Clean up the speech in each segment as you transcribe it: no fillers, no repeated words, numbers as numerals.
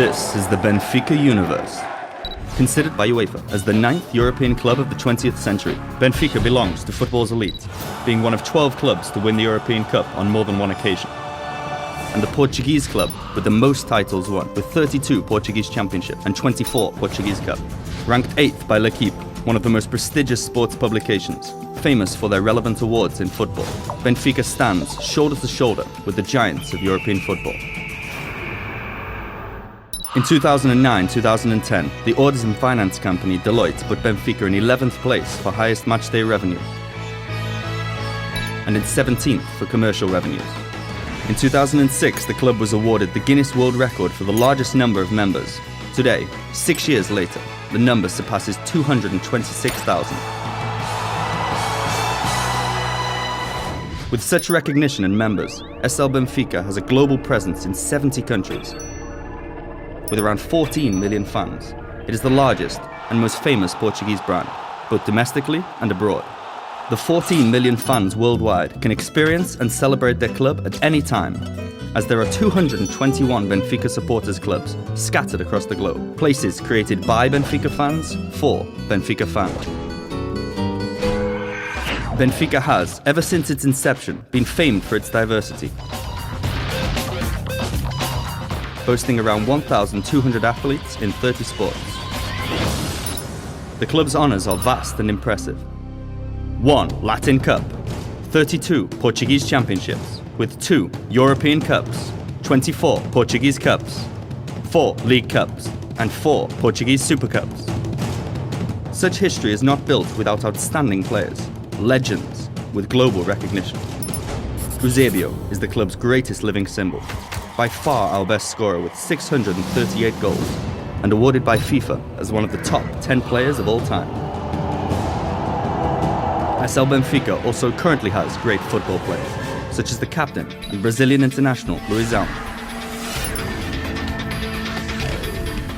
This is the Benfica Universe. Considered by UEFA as the 9th European club of the 20th century, Benfica belongs to football's elite, being one of 12 clubs to win the European Cup on more than one occasion. And the Portuguese club with the most titles won, with 32 Portuguese Championships and 24 Portuguese Cup. Ranked 8th by L'Equipe, one of the most prestigious sports publications, famous for their relevant awards in football, Benfica stands shoulder to shoulder with the giants of European football. In 2009-2010, the audit and finance company Deloitte put Benfica in 11th place for highest matchday revenue and in 17th for commercial revenues. In 2006, the club was awarded the Guinness World Record for the largest number of members. Today, 6 years later, the number surpasses 226,000. With such recognition and members, SL Benfica has a global presence in 70 countries. With around 14 million fans, it is the largest and most famous Portuguese brand, both domestically and abroad. The 14 million fans worldwide can experience and celebrate their club at any time, as there are 221 Benfica supporters clubs scattered across the globe, places created by Benfica fans for Benfica fans. Benfica has, ever since its inception, been famed for its diversity, boasting around 1,200 athletes in 30 sports. The club's honours are vast and impressive. 1 Latin Cup, 32 Portuguese Championships, with 2 European Cups, 24 Portuguese Cups, 4 League Cups, and 4 Portuguese Super Cups. Such history is not built without outstanding players, legends with global recognition. Eusebio is the club's greatest living symbol, by far our best scorer with 638 goals, and awarded by FIFA as one of the top 10 players of all time. SL Benfica also currently has great football players, such as the captain and Brazilian international Luizão,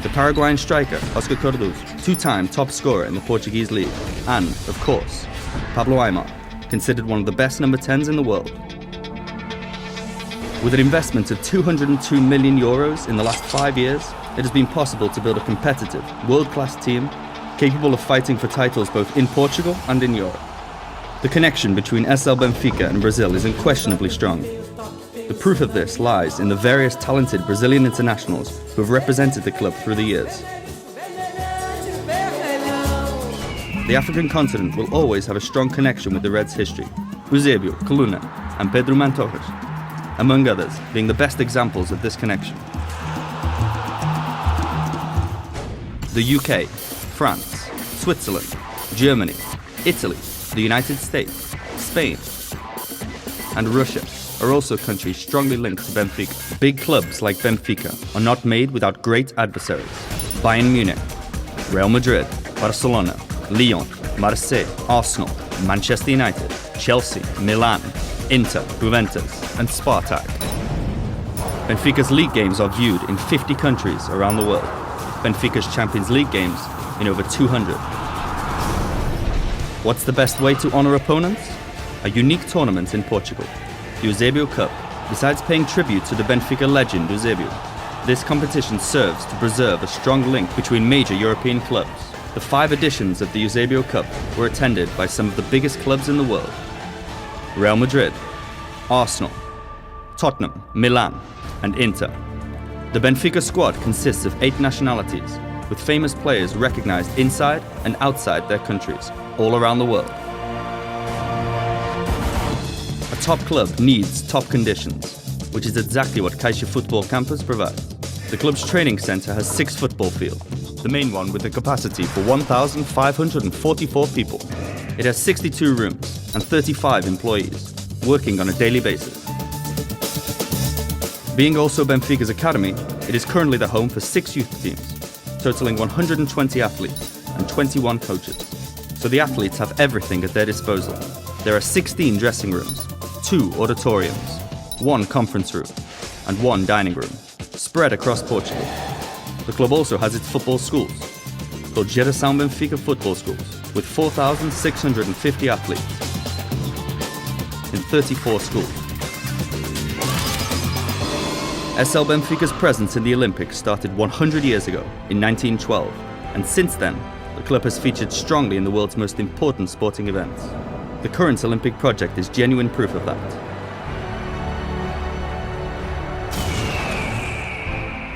the Paraguayan striker Oscar Cardoso, 2-time top scorer in the Portuguese league, and, of course, Pablo Aimar, considered one of the best number 10s in the world. With an investment of 202 million euros in the last 5 years, it has been possible to build a competitive, world-class team capable of fighting for titles both in Portugal and in Europe. The connection between SL Benfica and Brazil is unquestionably strong. The proof of this lies in the various talented Brazilian internationals who have represented the club through the years. The African continent will always have a strong connection with the Reds' history. Eusebio, Coluna, and Pedro Mantorras, among others, being the best examples of this connection. The UK, France, Switzerland, Germany, Italy, the United States, Spain, and Russia are also countries strongly linked to Benfica. Big clubs like Benfica are not made without great adversaries. Bayern Munich, Real Madrid, Barcelona, Lyon, Marseille, Arsenal, Manchester United, Chelsea, Milan, Inter, Juventus, and Spartak. Benfica's league games are viewed in 50 countries around the world. Benfica's Champions League games in over 200. What's the best way to honour opponents? A unique tournament in Portugal, the Eusebio Cup. Besides paying tribute to the Benfica legend Eusebio, this competition serves to preserve a strong link between major European clubs. The 5 editions of the Eusebio Cup were attended by some of the biggest clubs in the world: Real Madrid, Arsenal, Tottenham, Milan, and Inter. The Benfica squad consists of 8 nationalities, with famous players recognized inside and outside their countries, all around the world. A top club needs top conditions, which is exactly what Caixa Football Campus provides. The club's training centre has 6 football fields, the main one with a capacity for 1,544 people. It has 62 rooms and 35 employees, working on a daily basis. Being also Benfica's academy, it is currently the home for 6 youth teams, totaling 120 athletes and 21 coaches. So the athletes have everything at their disposal. There are 16 dressing rooms, 2 auditoriums, 1 conference room, and 1 dining room, spread across Portugal. The club also has its football schools, called Geração Benfica Football Schools, with 4,650 athletes in 34 schools. SL Benfica's presence in the Olympics started 100 years ago, in 1912, and since then, the club has featured strongly in the world's most important sporting events. The current Olympic project is genuine proof of that.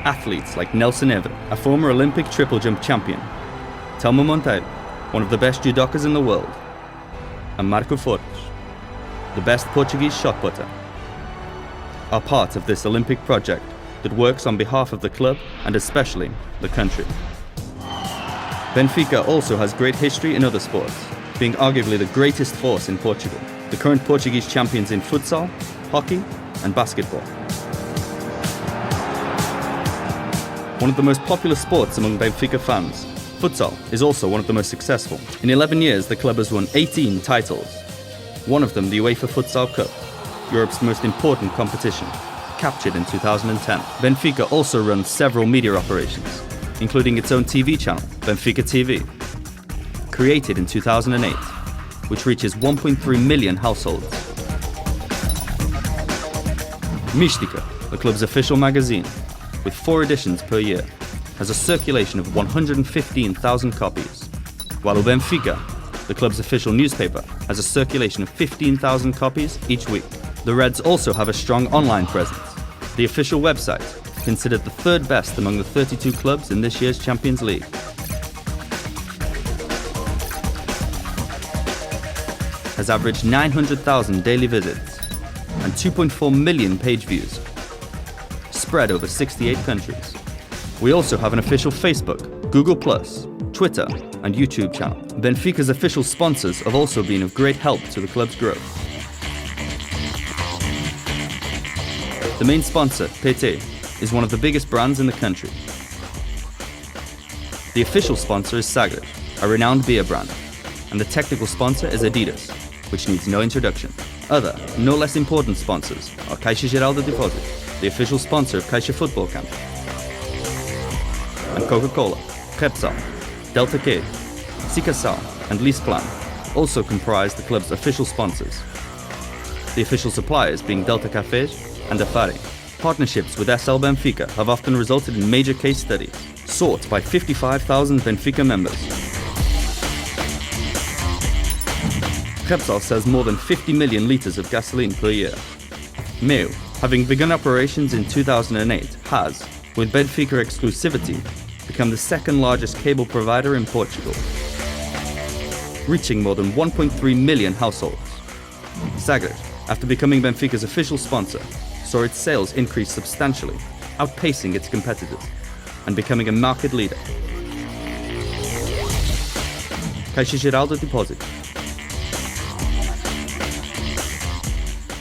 Athletes like Nelson Evan, a former Olympic triple jump champion, Telmo Monteiro, one of the best judokas in the world, and Marco Fortes, the best Portuguese shot putter, are part of this Olympic project that works on behalf of the club and especially the country. Benfica also has great history in other sports, being arguably the greatest force in Portugal, the current Portuguese champions in futsal, hockey and basketball. One of the most popular sports among Benfica fans, futsal is also one of the most successful. In 11 years, the club has won 18 titles, one of them the UEFA Futsal Cup, Europe's most important competition, captured in 2010. Benfica also runs several media operations, including its own TV channel, Benfica TV, created in 2008, which reaches 1.3 million households. Mística, the club's official magazine, with 4 editions per year, has a circulation of 115,000 copies, while Benfica, the club's official newspaper, has a circulation of 15,000 copies each week. The Reds also have a strong online presence. The official website, considered the 3rd best among the 32 clubs in this year's Champions League. Has averaged 900,000 daily visits and 2.4 million page views, spread over 68 countries. We also have an official Facebook, Google+, Twitter and YouTube channel. Benfica's official sponsors have also been of great help to the club's growth. The main sponsor, PT, is one of the biggest brands in the country. The official sponsor is Sagres, a renowned beer brand, and the technical sponsor is Adidas, which needs no introduction. Other, no less important sponsors are Caixa Geral de Depósitos, the official sponsor of Caixa Football Camp, and Coca-Cola, Repsol, Delta K, Sicasal, and Lisplan also comprise the club's official sponsors. The official suppliers being Delta Cafés and Afari. Partnerships with SL Benfica have often resulted in major case studies, sought by 55,000 Benfica members. Repsol sells more than 50 million litres of gasoline per year. Meu, having begun operations in 2008, has, with Benfica exclusivity, become the 2nd largest cable provider in Portugal, reaching more than 1.3 million households. Sagres, after becoming Benfica's official sponsor, saw its sales increase substantially, outpacing its competitors and becoming a market leader. Caixa Geral de Depósitos,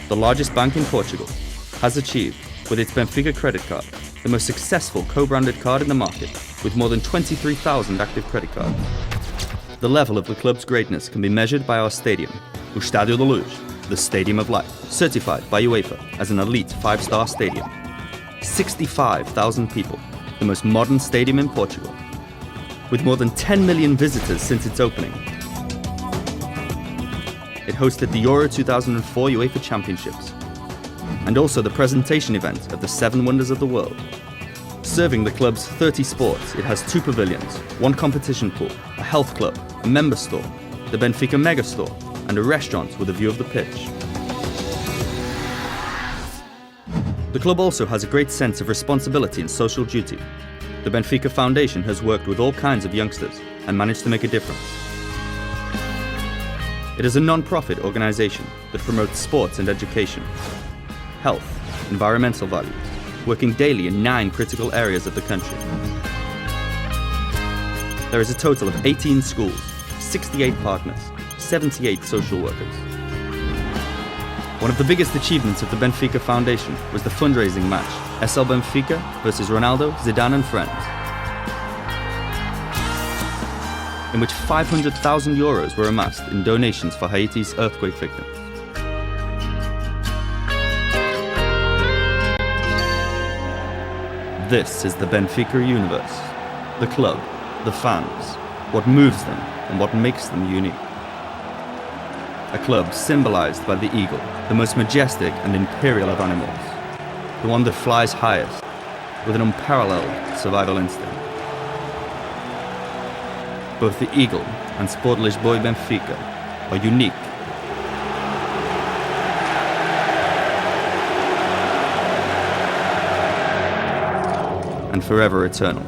the largest bank in Portugal, has achieved, with its Benfica credit card, the most successful co-branded card in the market, with more than 23,000 active credit cards. The level of the club's greatness can be measured by our stadium, o Estádio da Luz, the Stadium of Light, certified by UEFA as an elite 5-star stadium. 65,000 people, the most modern stadium in Portugal, with more than 10 million visitors since its opening. It hosted the Euro 2004 UEFA Championships, and also the presentation event of the 7 Wonders of the World. Serving the club's 30 sports, it has 2 pavilions, 1 competition pool, a health club, a member store, the Benfica Mega Store, and a restaurant with a view of the pitch. The club also has a great sense of responsibility and social duty. The Benfica Foundation has worked with all kinds of youngsters and managed to make a difference. It is a non-profit organization that promotes sports and education, health, environmental values, working daily in 9 critical areas of the country. There is a total of 18 schools, 68 partners, 78 social workers. One of the biggest achievements of the Benfica Foundation was the fundraising match, SL Benfica versus Ronaldo, Zidane and friends, in which 500,000 euros were amassed in donations for Haiti's earthquake victims. This is the Benfica Universe, the club, the fans, what moves them and what makes them unique. A club symbolized by the eagle, the most majestic and imperial of animals. the one that flies highest, with an unparalleled survival instinct. Both the Eagle and Sport Lisboa Benfica are unique. And forever eternal.